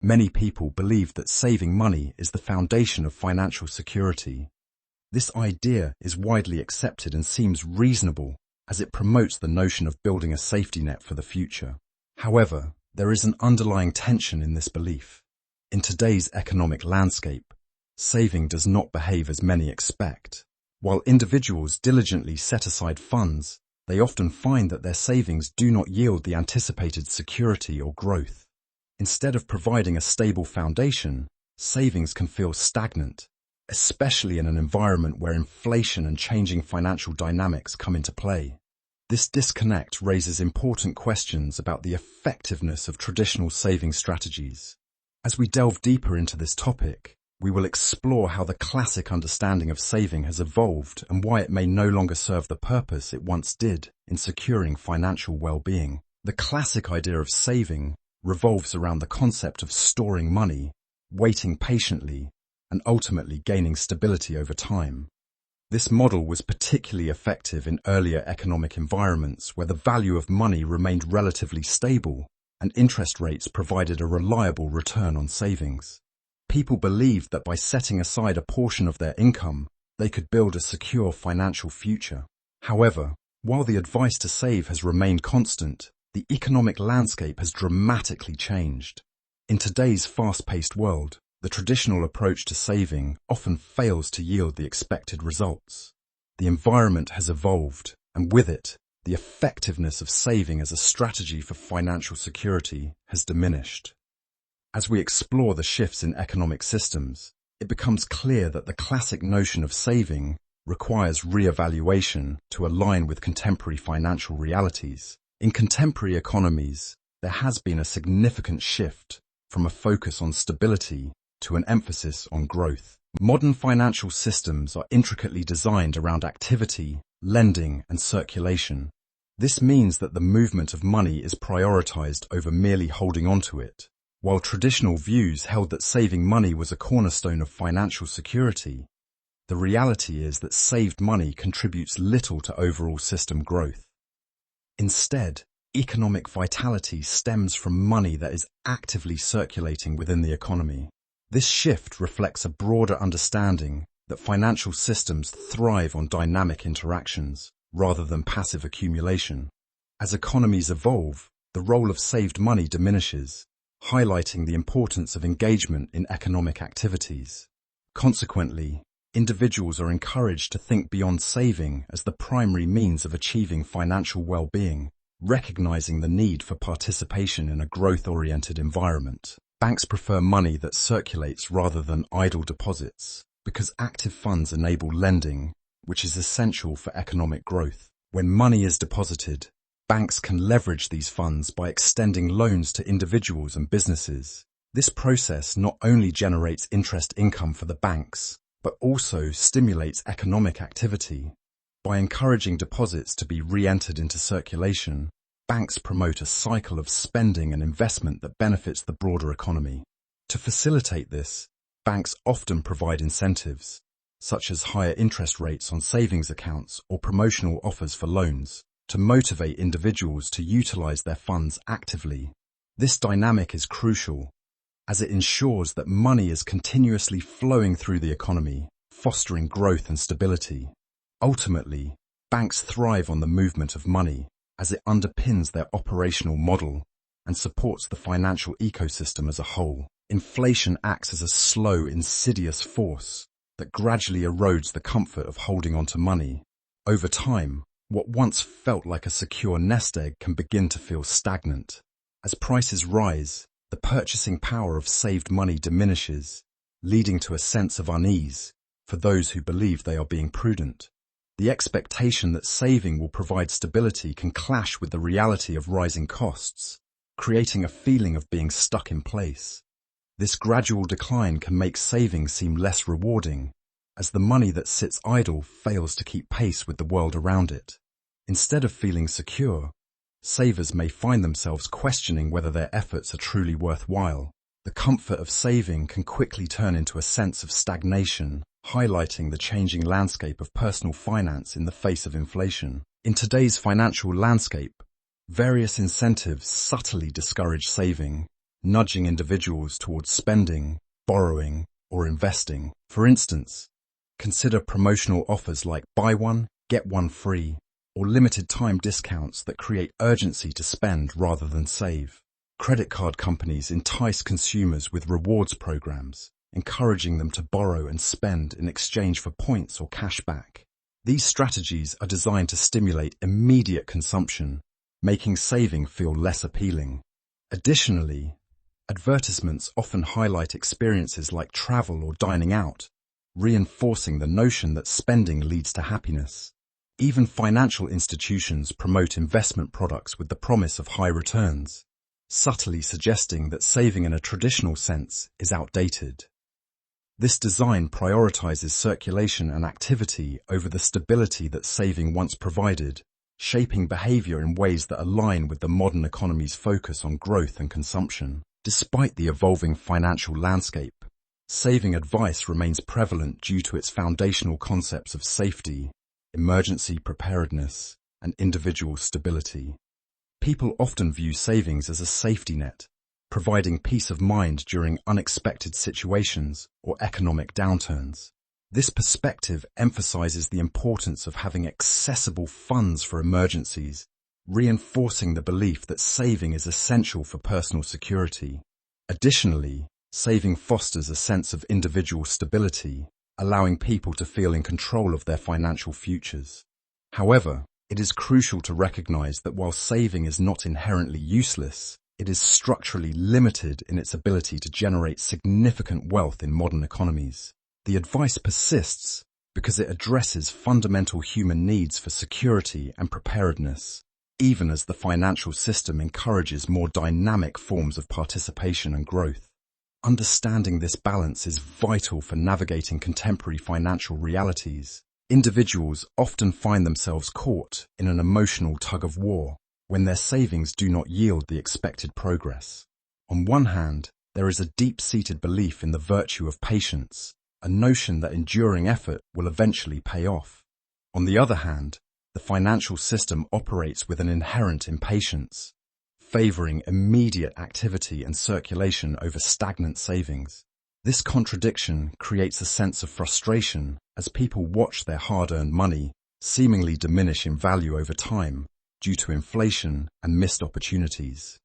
Many people believe that saving money is the foundation of financial security. This idea is widely accepted and seems reasonable as it promotes the notion of building a safety net for the future. However, there is an underlying tension in this belief. In today's economic landscape, saving does not behave as many expect. While individuals diligently set aside funds, they often find that their savings do not yield the anticipated security or growth. Instead of providing a stable foundation, savings can feel stagnant, especially in an environment where inflation and changing financial dynamics come into play. This disconnect raises important questions about the effectiveness of traditional saving strategies. As we delve deeper into this topic, we will explore how the classic understanding of saving has evolved and why it may no longer serve the purpose it once did in securing financial well-being. The classic idea of saving revolves around the concept of storing money, waiting patiently, and ultimately gaining stability over time. This model was particularly effective in earlier economic environments where the value of money remained relatively stable and interest rates provided a reliable return on savings. People believed that by setting aside a portion of their income, they could build a secure financial future. However, while the advice to save has remained constant, the economic landscape has dramatically changed. In today's fast-paced world, the traditional approach to saving often fails to yield the expected results. The environment has evolved, and with it, the effectiveness of saving as a strategy for financial security has diminished. As we explore the shifts in economic systems, it becomes clear that the classic notion of saving requires re-evaluation to align with contemporary financial realities. In contemporary economies, there has been a significant shift from a focus on stability to an emphasis on growth. Modern financial systems are intricately designed around activity, lending, and circulation. This means that the movement of money is prioritized over merely holding onto it. While traditional views held that saving money was a cornerstone of financial security, the reality is that saved money contributes little to overall system growth. Instead, economic vitality stems from money that is actively circulating within the economy. This shift reflects a broader understanding that financial systems thrive on dynamic interactions rather than passive accumulation. As economies evolve, the role of saved money diminishes, highlighting the importance of engagement in economic activities. Consequently, individuals are encouraged to think beyond saving as the primary means of achieving financial well-being, recognizing the need for participation in a growth-oriented environment. Banks prefer money that circulates rather than idle deposits, because active funds enable lending, which is essential for economic growth. When money is deposited, banks can leverage these funds by extending loans to individuals and businesses. This process not only generates interest income for the banks, but also stimulates economic activity. By encouraging deposits to be re-entered into circulation, banks promote a cycle of spending and investment that benefits the broader economy. To facilitate this, banks often provide incentives, such as higher interest rates on savings accounts or promotional offers for loans, to motivate individuals to utilize their funds actively. This dynamic is crucial, as it ensures that money is continuously flowing through the economy, fostering growth and stability. Ultimately, banks thrive on the movement of money, as it underpins their operational model and supports the financial ecosystem as a whole. Inflation acts as a slow, insidious force that gradually erodes the comfort of holding onto money. Over time, what once felt like a secure nest egg can begin to feel stagnant. As prices rise, the purchasing power of saved money diminishes, leading to a sense of unease for those who believe they are being prudent. The expectation that saving will provide stability can clash with the reality of rising costs, creating a feeling of being stuck in place. This gradual decline can make saving seem less rewarding, as the money that sits idle fails to keep pace with the world around it. Instead of feeling secure, savers may find themselves questioning whether their efforts are truly worthwhile. The comfort of saving can quickly turn into a sense of stagnation, highlighting the changing landscape of personal finance in the face of inflation. In today's financial landscape, various incentives subtly discourage saving, nudging individuals towards spending, borrowing, or investing. For instance, consider promotional offers like buy one, get one free, or limited time discounts that create urgency to spend rather than save. Credit card companies entice consumers with rewards programs, encouraging them to borrow and spend in exchange for points or cash back. These strategies are designed to stimulate immediate consumption, making saving feel less appealing. Additionally, advertisements often highlight experiences like travel or dining out, reinforcing the notion that spending leads to happiness. Even financial institutions promote investment products with the promise of high returns, subtly suggesting that saving in a traditional sense is outdated. This design prioritizes circulation and activity over the stability that saving once provided, shaping behavior in ways that align with the modern economy's focus on growth and consumption. Despite the evolving financial landscape, saving advice remains prevalent due to its foundational concepts of safety, emergency preparedness, and individual stability. People often view savings as a safety net, providing peace of mind during unexpected situations or economic downturns. This perspective emphasizes the importance of having accessible funds for emergencies, reinforcing the belief that saving is essential for personal security. Additionally, saving fosters a sense of individual stability, allowing people to feel in control of their financial futures. However, it is crucial to recognize that while saving is not inherently useless, it is structurally limited in its ability to generate significant wealth in modern economies. The advice persists because it addresses fundamental human needs for security and preparedness, even as the financial system encourages more dynamic forms of participation and growth. Understanding this balance is vital for navigating contemporary financial realities. Individuals often find themselves caught in an emotional tug-of-war when their savings do not yield the expected progress. On one hand, there is a deep-seated belief in the virtue of patience, a notion that enduring effort will eventually pay off. On the other hand, the financial system operates with an inherent impatience, favoring immediate activity and circulation over stagnant savings. This contradiction creates a sense of frustration as people watch their hard-earned money seemingly diminish in value over time due to inflation and missed opportunities.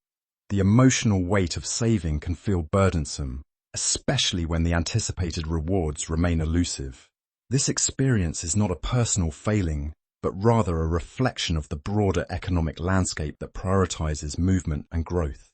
The emotional weight of saving can feel burdensome, especially when the anticipated rewards remain elusive. This experience is not a personal failing, but rather a reflection of the broader economic landscape that prioritizes movement and growth.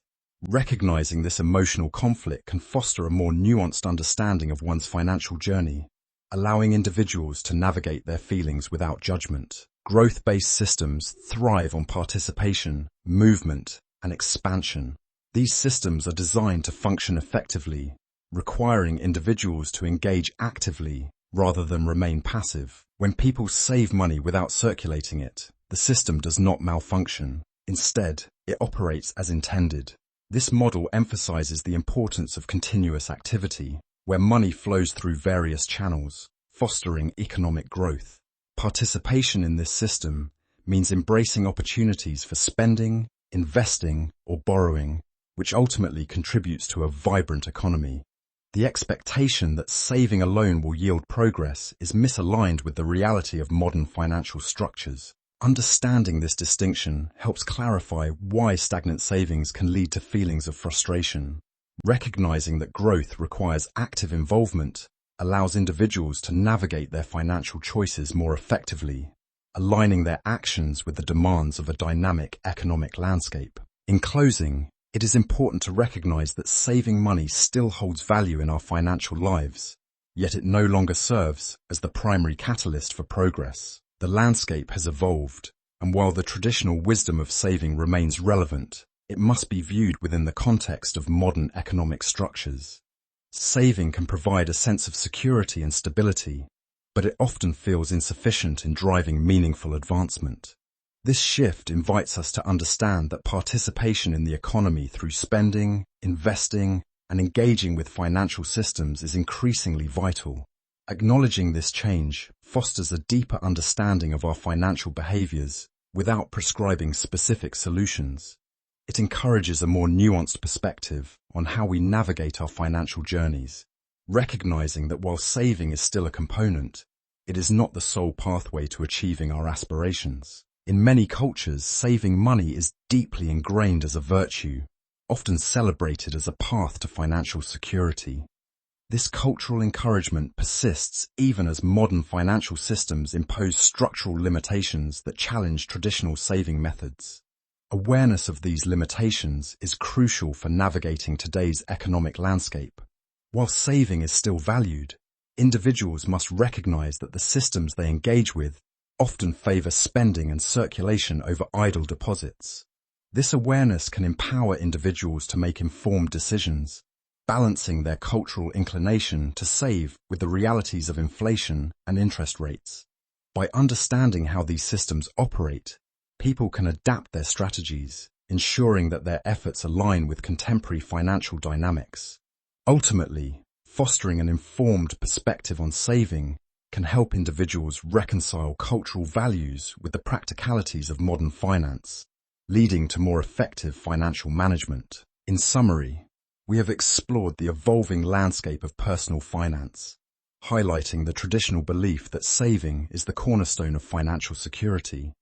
Recognizing this emotional conflict can foster a more nuanced understanding of one's financial journey, allowing individuals to navigate their feelings without judgment. Growth-based systems thrive on participation, movement, and expansion. These systems are designed to function effectively, requiring individuals to engage actively rather than remain passive. When people save money without circulating it, the system does not malfunction. Instead, it operates as intended. This model emphasizes the importance of continuous activity, where money flows through various channels, fostering economic growth. Participation in this system means embracing opportunities for spending, investing, or borrowing, which ultimately contributes to a vibrant economy. The expectation that saving alone will yield progress is misaligned with the reality of modern financial structures. Understanding this distinction helps clarify why stagnant savings can lead to feelings of frustration. Recognizing that growth requires active involvement allows individuals to navigate their financial choices more effectively, aligning their actions with the demands of a dynamic economic landscape. In closing, it is important to recognize that saving money still holds value in our financial lives, yet it no longer serves as the primary catalyst for progress. The landscape has evolved, and while the traditional wisdom of saving remains relevant, it must be viewed within the context of modern economic structures. Saving can provide a sense of security and stability, but it often feels insufficient in driving meaningful advancement. This shift invites us to understand that participation in the economy through spending, investing, and engaging with financial systems is increasingly vital. Acknowledging this change fosters a deeper understanding of our financial behaviors without prescribing specific solutions. It encourages a more nuanced perspective on how we navigate our financial journeys, recognizing that while saving is still a component, it is not the sole pathway to achieving our aspirations. In many cultures, saving money is deeply ingrained as a virtue, often celebrated as a path to financial security. This cultural encouragement persists even as modern financial systems impose structural limitations that challenge traditional saving methods. Awareness of these limitations is crucial for navigating today's economic landscape. While saving is still valued, individuals must recognize that the systems they engage with often favor spending and circulation over idle deposits. This awareness can empower individuals to make informed decisions, balancing their cultural inclination to save with the realities of inflation and interest rates. By understanding how these systems operate, people can adapt their strategies, ensuring that their efforts align with contemporary financial dynamics. Ultimately, fostering an informed perspective on saving can help individuals reconcile cultural values with the practicalities of modern finance, leading to more effective financial management. In summary, we have explored the evolving landscape of personal finance, highlighting the traditional belief that saving is the cornerstone of financial security.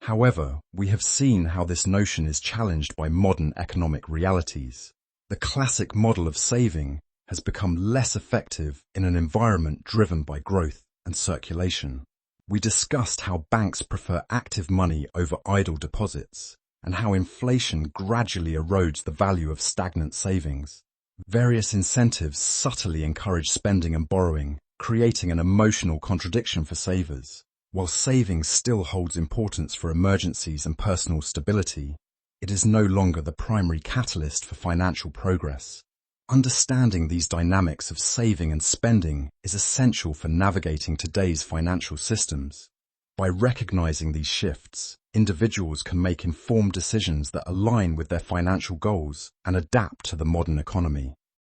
However, we have seen how this notion is challenged by modern economic realities. The classic model of saving has become less effective in an environment driven by growth and circulation. We discussed how banks prefer active money over idle deposits, and how inflation gradually erodes the value of stagnant savings. Various incentives subtly encourage spending and borrowing, creating an emotional contradiction for savers. While saving still holds importance for emergencies and personal stability, it is no longer the primary catalyst for financial progress. Understanding these dynamics of saving and spending is essential for navigating today's financial systems. By recognizing these shifts, individuals can make informed decisions that align with their financial goals and adapt to the modern economy.